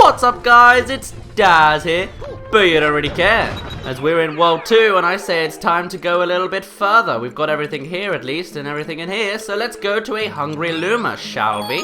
What's up guys, it's Daz here, but you don't really care, as we're in World 2 and I say it's time to go a little bit further. We've got everything here at least, and everything in here, so let's go to a hungry Luma, shall we?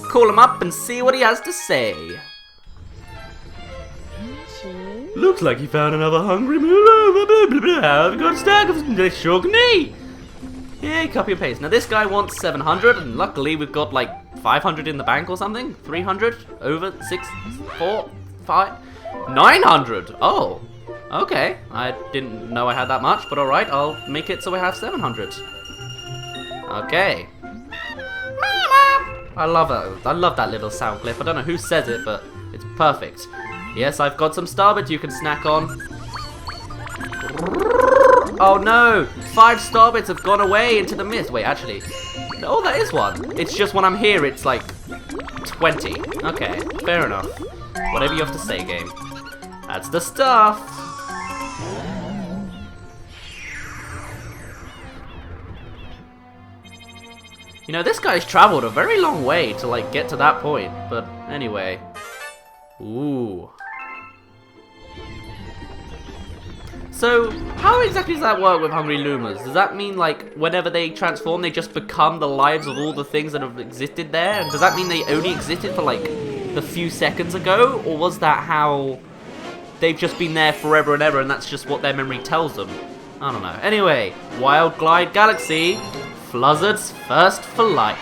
Call him up and see what he has to say. Looks like he found another hungry Luma. I've got a stack of shogni. Yeah, copy and paste. Now this guy wants 700, and luckily we've got like 500 in the bank or something. 300 over 6, 4, 5, 900. Oh, okay. I didn't know I had that much, but all right. I'll make it so I have 700. Okay. I love that. I love that little sound clip. I don't know who says it, but it's perfect. Yes, I've got some starbits you can snack on. Oh no! 5 starbits have gone away into the mist. Wait, actually. Oh, that is one. It's just when I'm here, it's like 20. Okay, fair enough. Whatever you have to say, game. That's the stuff. You know, this guy's traveled a very long way to like get to that point. But anyway. Ooh. So, how exactly does that work with Hungry Lumas? Does that mean, like, whenever they transform, they just become the lives of all the things that have existed there? And does that mean they only existed for, like, the few seconds ago? Or was that how they've just been there forever and ever, and that's just what their memory tells them? I don't know. Anyway, Wild Glide Galaxy, Fluzzard's first flight.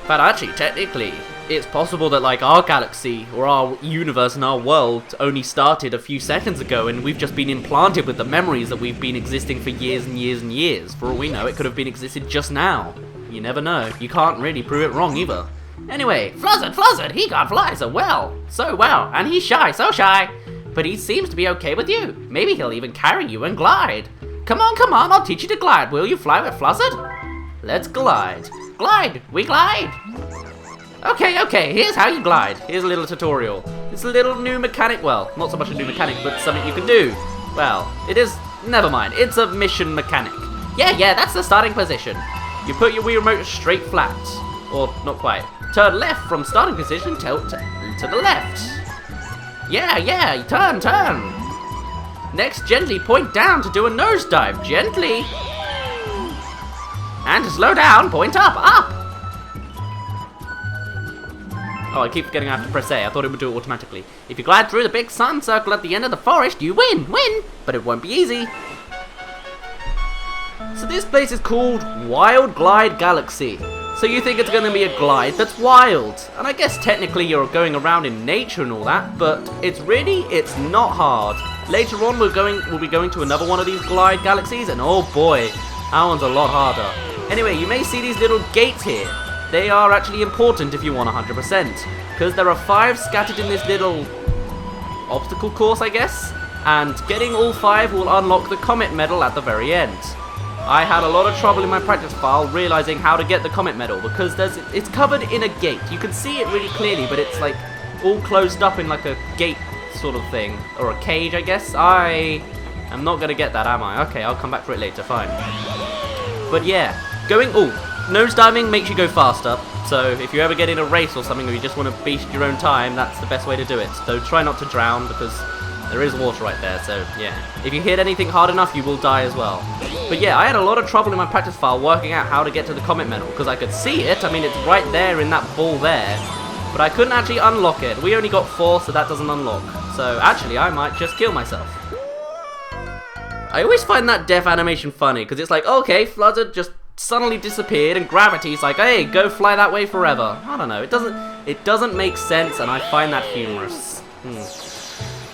But actually, technically, it's possible that like our galaxy or our universe and our world only started a few seconds ago, and we've just been implanted with the memories that we've been existing for years and years and years. For all we know, it could have been existed just now. You never know. You can't really prove it wrong either. Anyway, Fluzzard, he can't fly so well, and he's shy, so shy. But he seems to be okay with you. Maybe he'll even carry you and glide. Come on, I'll teach you to glide. Will you fly with Fluzzard? Let's glide. Glide, we glide. Okay, here's how you glide. Here's a little tutorial. It's a little new mechanic, well, not so much a new mechanic, but something you can do. Well, it is, never mind, it's a mission mechanic. Yeah, that's the starting position. You put your Wii remote straight flat, or not quite. Turn left from starting position, tilt to the left. Yeah, turn. Next, gently point down to do a nosedive, gently. And to slow down, point up. Oh, I keep forgetting I have to press A. I thought it would do it automatically. If you glide through the big sun circle at the end of the forest, you win! But it won't be easy. So this place is called Wild Glide Galaxy. So you think it's going to be a glide that's wild. And I guess technically you're going around in nature and all that, but it's not hard. Later on we'll be going to another one of these glide galaxies, and oh boy, that one's a lot harder. Anyway, you may see these little gates here. They are actually important if you want 100%, because there are 5 scattered in this little obstacle course, I guess, and getting all 5 will unlock the Comet Medal at the very end. I had a lot of trouble in my practice file realizing how to get the Comet Medal, because it's covered in a gate. You can see it really clearly, but it's like all closed up in like a gate sort of thing, or a cage, I guess. I am not going to get that, am I? Okay, I'll come back for it later, fine. But yeah, nosediving makes you go faster, so if you ever get in a race or something or you just want to beast your own time, that's the best way to do it. So try not to drown, because there is water right there, so yeah. If you hit anything hard enough, you will die as well. But yeah, I had a lot of trouble in my practice file working out how to get to the Comet Medal, because I could see it, I mean it's right there in that ball there, but I couldn't actually unlock it. We only got 4, so that doesn't unlock. So actually, I might just kill myself. I always find that death animation funny, because it's like, okay, Fluzzard just suddenly disappeared and gravity's like, hey, go fly that way forever. I don't know, it doesn't make sense, and I find that humorous.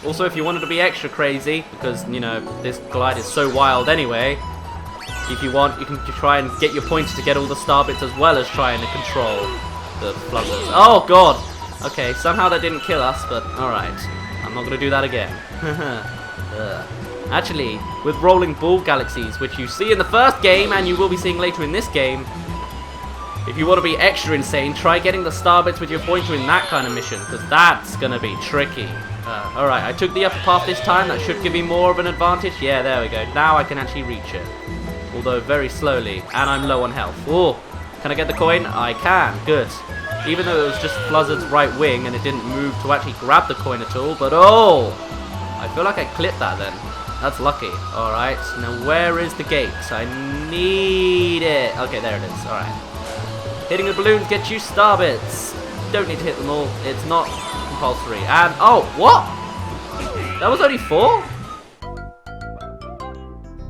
Also, if you wanted to be extra crazy, because, you know, this glide is so wild anyway, if you want, you can try and get your points to get all the starbits as well as trying to control the Fluzzers. Oh god! Okay, somehow that didn't kill us, but alright. I'm not gonna do that again. Actually, with rolling ball galaxies, which you see in the first game and you will be seeing later in this game, if you want to be extra insane, try getting the starbits with your pointer in that kind of mission, because that's going to be tricky. Alright, I took the upper path this time. That should give me more of an advantage. Yeah, there we go. Now I can actually reach it. Although very slowly, and I'm low on health. Oh, can I get the coin? I can. Good. Even though it was just Fluzzard's right wing and it didn't move to actually grab the coin at all. But oh! I feel like I clipped that then. That's lucky. Alright, now where is the gate? I need it. Okay, there it is. Alright. Hitting the balloons gets you star bits. Don't need to hit them all. It's not compulsory. And, oh, what? That was only 4?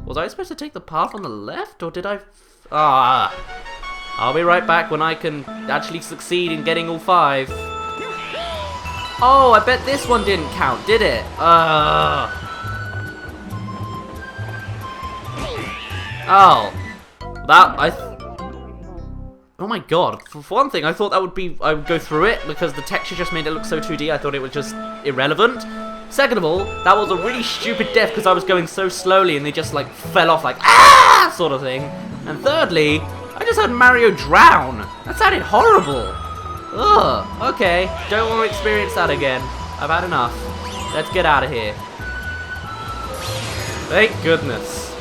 Was I supposed to take the path on the left, or did I... Ah. I'll be right back when I can actually succeed in getting all 5. Oh, I bet this one didn't count, did it? Oh. Oh my god. For one thing, I thought that would be... I would go through it, because the texture just made it look so 2D, I thought it was just irrelevant. Second of all, that was a really stupid death because I was going so slowly and they just like fell off like, ah, sort of thing. And thirdly, I just heard Mario drown. That sounded horrible. Ugh, okay. Don't want to experience that again. I've had enough. Let's get out of here. Thank goodness.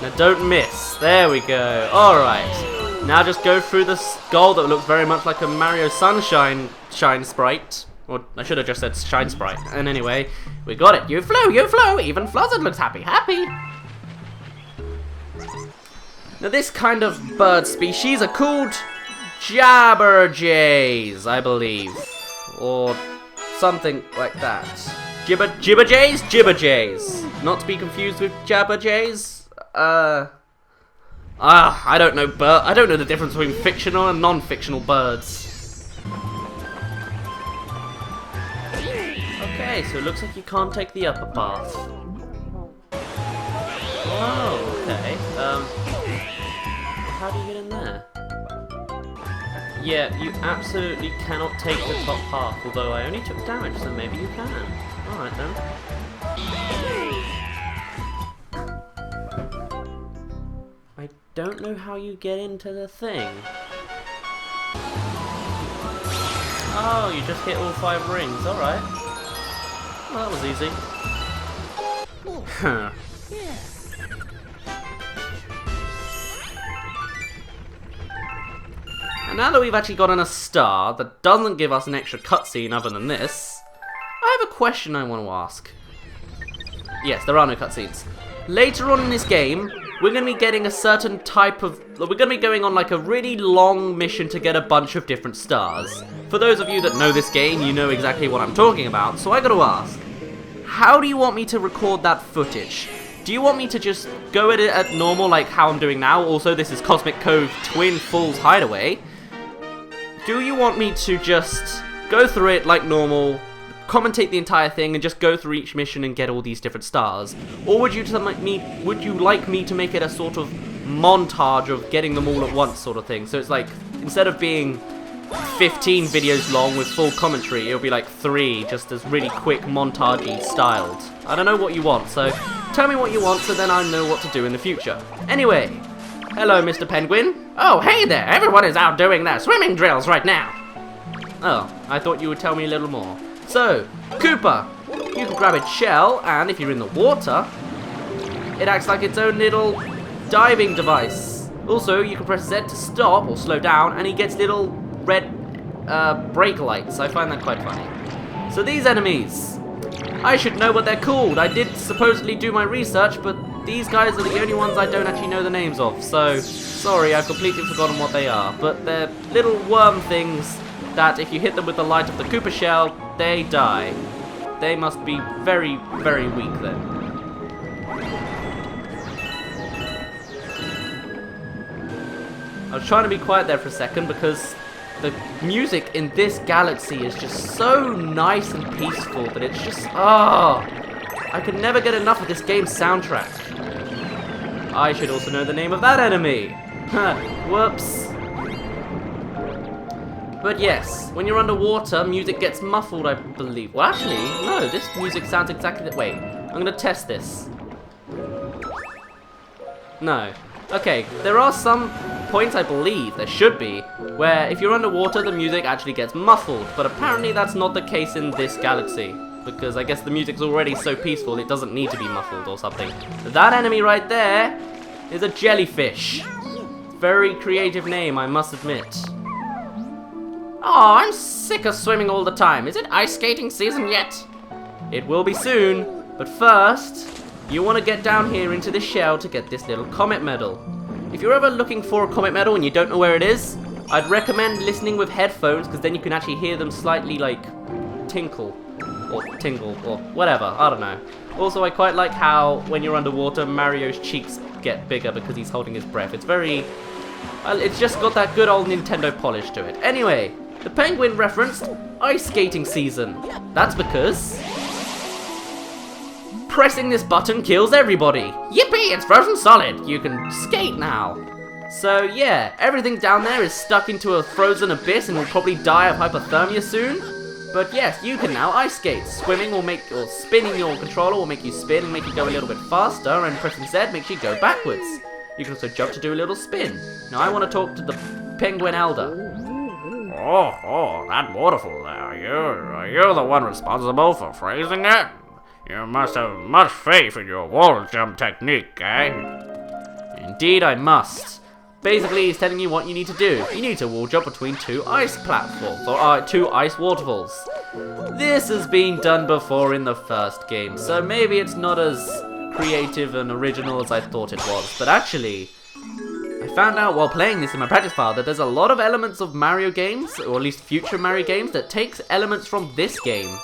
Now don't miss. There we go. Alright. Now just go through the skull that looks very much like a Mario Sunshine sprite. Or I should have just said Shine Sprite. And anyway, we got it. You flew, even Fluzzard looks happy. Now this kind of bird species are called Jabberjays, I believe. Or something like that. Jibberjays? Not to be confused with Jabberjays? I don't know, I don't know the difference between fictional and non-fictional birds. Okay, so it looks like you can't take the upper path. Oh, okay. How do you get in there? Yeah, you absolutely cannot take the top path, although I only took damage, so maybe you can. Alright then. I don't know how you get into the thing. Oh, you just hit all 5 rings, alright. Well, that was easy. Huh. And now that we've actually gotten a star that doesn't give us an extra cutscene other than this, I have a question I want to ask. Yes, there are no cutscenes. Later on in this game, we're going to be getting a certain type of... We're going to be going on like a really long mission to get a bunch of different stars. For those of you that know this game, you know exactly what I'm talking about, so I got to ask. How do you want me to record that footage? Do you want me to just go at it at normal like how I'm doing now? Also, this is Cosmic Cove Twin Falls Hideaway. Do you want me to just go through it like normal, commentate the entire thing, and just go through each mission and get all these different stars? Or would you like me to make it a sort of montage of getting them all at once sort of thing? So it's like, instead of being 15 videos long with full commentary, it'll be like 3, just as really quick montage-y styled. I don't know what you want, so tell me what you want so then I know what to do in the future. Anyway, hello Mr. Penguin. Oh, hey there, everyone is out doing their swimming drills right now. Oh, I thought you would tell me a little more. So, Koopa, you can grab its shell, and if you're in the water, it acts like its own little diving device. Also, you can press Z to stop or slow down, and he gets little red brake lights. I find that quite funny. So these enemies, I should know what they're called. I did supposedly do my research, but these guys are the only ones I don't actually know the names of. So, sorry, I've completely forgotten what they are. But they're little worm things that if you hit them with the light of the Koopa shell, they die. They must be very, very weak then. I was trying to be quiet there for a second because the music in this galaxy is just so nice and peaceful that it's just, I could never get enough of this game's soundtrack. I should also know the name of that enemy. Whoops. But yes, when you're underwater, music gets muffled, I believe. Well, actually, no, this music sounds exactly that way. I'm gonna test this. No. Okay, there are some points, I believe, there should be, where if you're underwater, the music actually gets muffled. But apparently that's not the case in this galaxy, because I guess the music's already so peaceful it doesn't need to be muffled or something. That enemy right there is a jellyfish. Very creative name, I must admit. Oh, I'm sick of swimming all the time. Is it ice skating season yet? It will be soon, but first, you want to get down here into the shell to get this little comet medal. If you're ever looking for a comet medal and you don't know where it is, I'd recommend listening with headphones, because then you can actually hear them slightly, like, tinkle, or tingle, or whatever, I don't know. Also, I quite like how, when you're underwater, Mario's cheeks get bigger because he's holding his breath. It's very... it's just got that good old Nintendo polish to it. Anyway, the penguin referenced ice skating season. That's because... pressing this button kills everybody. Yippee, it's frozen solid. You can skate now. So yeah, everything down there is stuck into a frozen abyss and will probably die of hypothermia soon. But yes, you can now ice skate. Swimming will make, or spinning your controller will make you spin and make you go a little bit faster, and pressing Z makes you go backwards. You can also jump to do a little spin. Now I want to talk to the penguin elder. Oh, that waterfall there. You're the one responsible for freezing it? You must have much faith in your wall jump technique, eh? Indeed I must. Basically, he's telling you what you need to do. You need to wall jump between two ice platforms, or two ice waterfalls. This has been done before in the first game, so maybe it's not as creative and original as I thought it was. But actually, I found out while playing this in my practice file that there's a lot of elements of Mario games, or at least future Mario games, that takes elements from this game.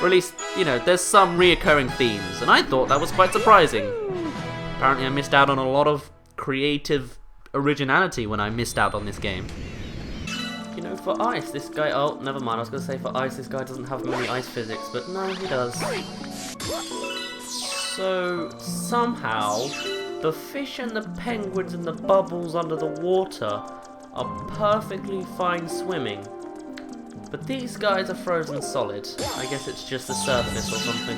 Or at least, you know, there's some reoccurring themes, and I thought that was quite surprising. Apparently I missed out on a lot of creative originality when I missed out on this game. You know, for ice, this guy... oh, never mind, I was going to say for ice, this guy doesn't have many ice physics, but no, he does. So, somehow, the fish and the penguins and the bubbles under the water are perfectly fine swimming. But these guys are frozen solid. I guess it's just the surface or something.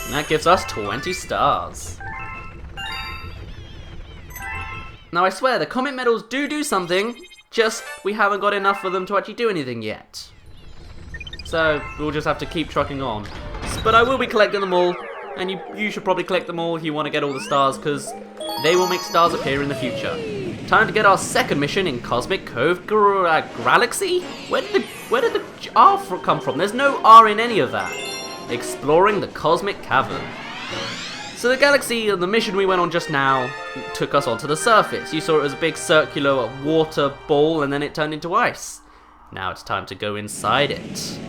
And that gives us 20 stars. Now I swear, the comet medals do something, just we haven't got enough for them to actually do anything yet. So, we'll just have to keep trucking on. But I will be collecting them all. And you should probably collect them all if you want to get all the stars, because they will make stars appear in the future. Time to get our second mission in Cosmic Cove Galaxy? Where did the R come from? There's no R in any of that. Exploring the Cosmic Cavern. So the galaxy and the mission we went on just now took us onto the surface. You saw it as a big circular water ball and then it turned into ice. Now it's time to go inside it.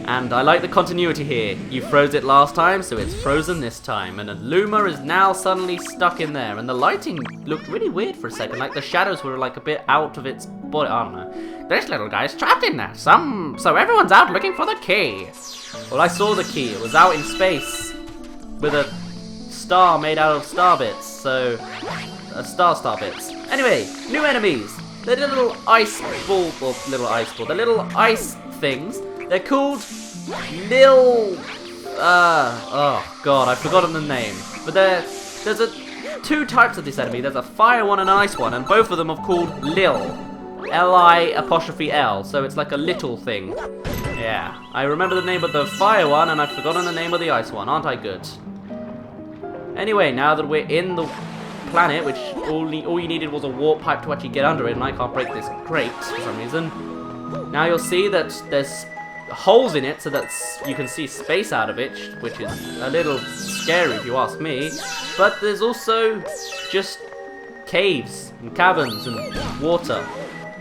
And I like the continuity here. You froze it last time, so it's frozen this time. And a Luma is now suddenly stuck in there. And the lighting looked really weird for a second. Like the shadows were like a bit out of its body. I don't know. This little guy's trapped in there. So everyone's out looking for the key. Well, I saw the key. It was out in space with a star made out of star bits. So, star bits. Anyway, new enemies. The little ice ball, or the little ice things. They're called Lil... oh god, I've forgotten the name. But there's two types of this enemy. There's a fire one and an ice one, and both of them are called Lil. L-I''L. So it's like a little thing. Yeah, I remember the name of the fire one, and I've forgotten the name of the ice one. Aren't I good? Anyway, now that we're in the planet, which all you needed was a warp pipe to actually get under it, and I can't break this crate for some reason. Now you'll see that there's holes in it so that you can see space out of it, which is a little scary if you ask me. But there's also just caves and caverns and water.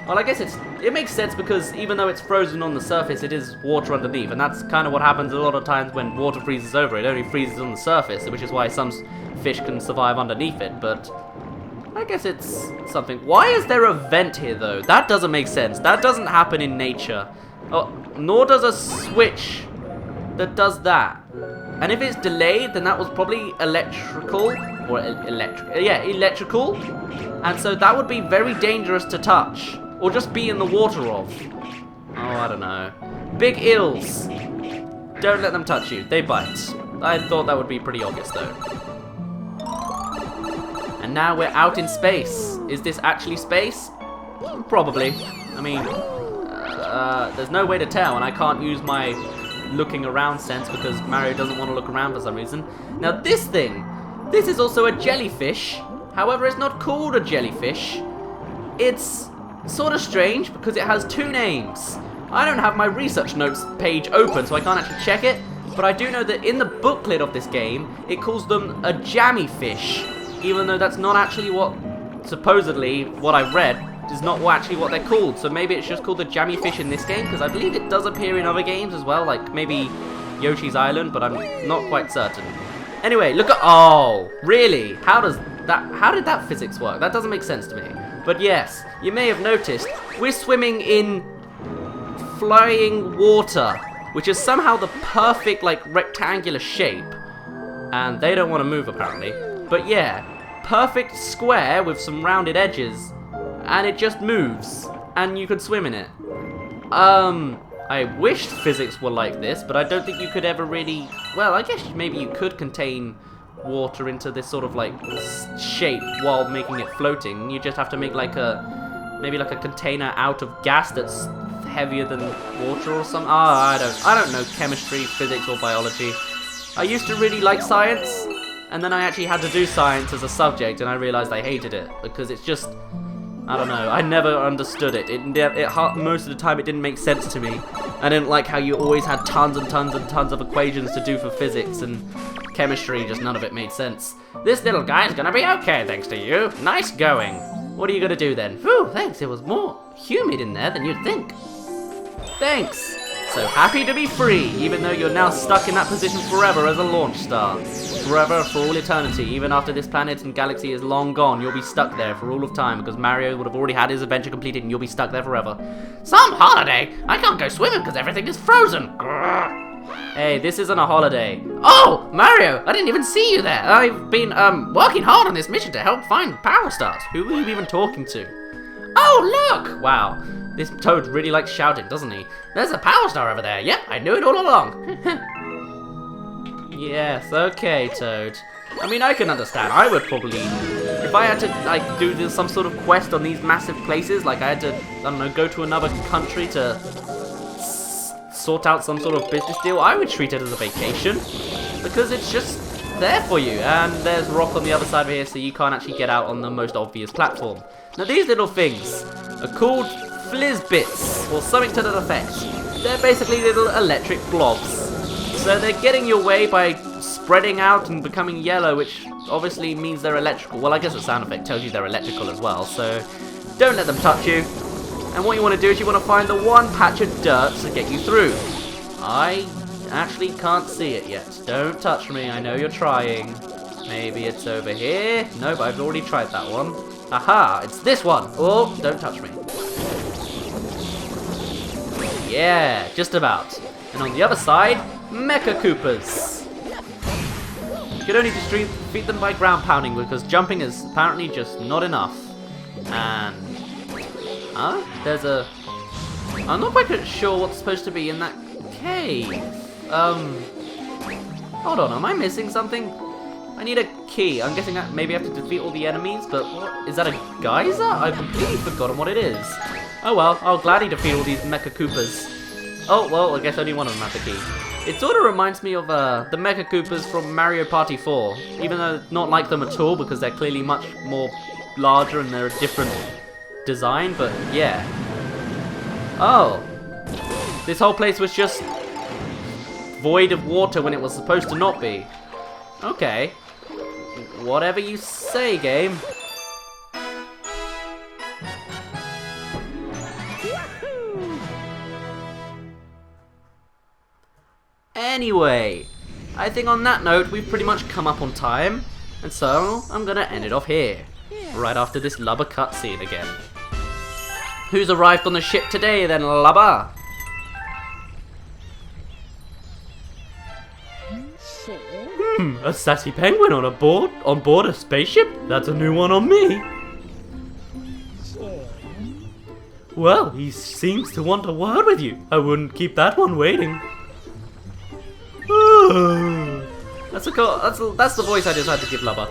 Well, I guess it makes sense because even though it's frozen on the surface, it is water underneath, and that's kind of what happens a lot of times when water freezes over. It only freezes on the surface, which is why some fish can survive underneath it, but I guess it's something. Why is there a vent here, though? That doesn't make sense. That doesn't happen in nature. Oh, nor does a switch that does that. And if it's delayed, then that was probably electrical. Or electrical. And so that would be very dangerous to touch. Or just be in the water of. Oh, I don't know. Big eels. Don't let them touch you. They bite. I thought that would be pretty obvious, though. And now we're out in space. Is this actually space? Probably. I mean, there's no way to tell, and I can't use my looking around sense because Mario doesn't want to look around for some reason. Now this thing, This is also a jellyfish. However, it's not called a jellyfish. It's sort of strange because it has two names. I don't have my research notes page open, so I can't actually check it. But I do know that in the booklet of this game, it calls them a jammy fish. Even though that's not actually what, supposedly, what I read is not actually what they're called. So maybe it's just called the jammy fish in this game, because I believe it does appear in other games as well, like maybe Yoshi's Island, but I'm not quite certain. Anyway, look at, oh, really? How did that physics work? That doesn't make sense to me. But yes, you may have noticed, we're swimming in flying water, which is somehow the perfect, like, rectangular shape. And they don't want to move, apparently. But yeah, perfect square with some rounded edges. And it just moves. And you can swim in it. I wished physics were like this, but I don't think you could ever really... Well, I guess maybe you could contain water into this sort of, like, shape while making it floating. You just have to make, like, maybe like a container out of gas that's heavier than water or something. I don't know chemistry, physics, or biology. I used to really like science, and then I actually had to do science as a subject, and I realized I hated it because it's just, I don't know, I never understood it. Most of the time it didn't make sense to me. I didn't like how you always had tons and tons and tons of equations to do for physics, and chemistry, just none of it made sense. This little guy's gonna be okay thanks to you. Nice going. What are you gonna do then? Whew, thanks, it was more humid in there than you'd think. Thanks. So happy to be free, even though you're now stuck in that position forever as a launch star. Forever, for all eternity. Even after this planet and galaxy is long gone, you'll be stuck there for all of time, because Mario would have already had his adventure completed and you'll be stuck there forever. Some holiday? I can't go swimming because everything is frozen. Grrr. Hey, this isn't a holiday. Oh, Mario, I didn't even see you there. I've been, working hard on this mission to help find power stars. Who are you even talking to? Oh, look! Wow. This Toad really likes shouting, doesn't he? There's a power star over there. Yep, I knew it all along. Yes, okay, Toad. I mean, I can understand. I would probably, if I had to, like, do some sort of quest on these massive places, like I had to, I don't know, go to another country to sort out some sort of business deal, I would treat it as a vacation, because it's just there for you. And there's rock on the other side of here, so you can't actually get out on the most obvious platform. Now, these little things are called Flizzbits, or something to that effect. They're basically little electric blobs. So they're getting your way by spreading out and becoming yellow, which obviously means they're electrical. Well, I guess the sound effect tells you they're electrical as well, so don't let them touch you. And what you want to do is you want to find the one patch of dirt to get you through. I actually can't see it yet. Don't touch me, I know you're trying. Maybe it's over here. Nope, I've already tried that one. Aha, it's this one. Oh, don't touch me. Yeah, just about. And on the other side, Mecha Koopas. You can only defeat them by ground pounding because jumping is apparently just not enough. And there's a, I'm not quite sure what's supposed to be in that cave. Hold on, am I missing something? I need a key. I'm guessing that maybe I have to defeat all the enemies, but what, is that a geyser? I've completely forgotten what it is. Oh well, I'll gladly defeat all these Mecha Koopas. Oh, well, I guess only one of them has the key. It sort of reminds me of the Mecha Koopas from Mario Party 4, even though it's not like them at all because they're clearly much more larger and they're a different design, but yeah. Oh, this whole place was just void of water when it was supposed to not be. Okay, whatever you say, game. Anyway, I think on that note, we've pretty much come up on time, and so I'm gonna end it off here, right after this Lubba cutscene again. Who's arrived on the ship today then, Lubba? A sassy penguin on board a spaceship? That's a new one on me. Well, he seems to want a word with you. I wouldn't keep that one waiting. That's the voice I just had to give Lubba.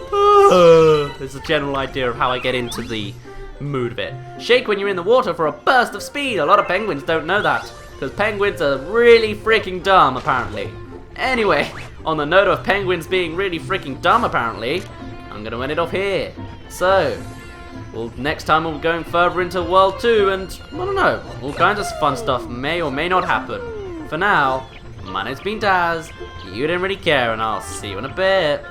There's a general idea of how I get into the mood of it. Shake when you're in the water for a burst of speed. A lot of penguins don't know that, because penguins are really freaking dumb, apparently. Anyway, on the note of penguins being really freaking dumb apparently, I'm gonna end it off here. So, well, next time we'll be going further into World 2 and, I don't know, all kinds of fun stuff may or may not happen. For now, my name's been Daz, you didn't really care, and I'll see you in a bit.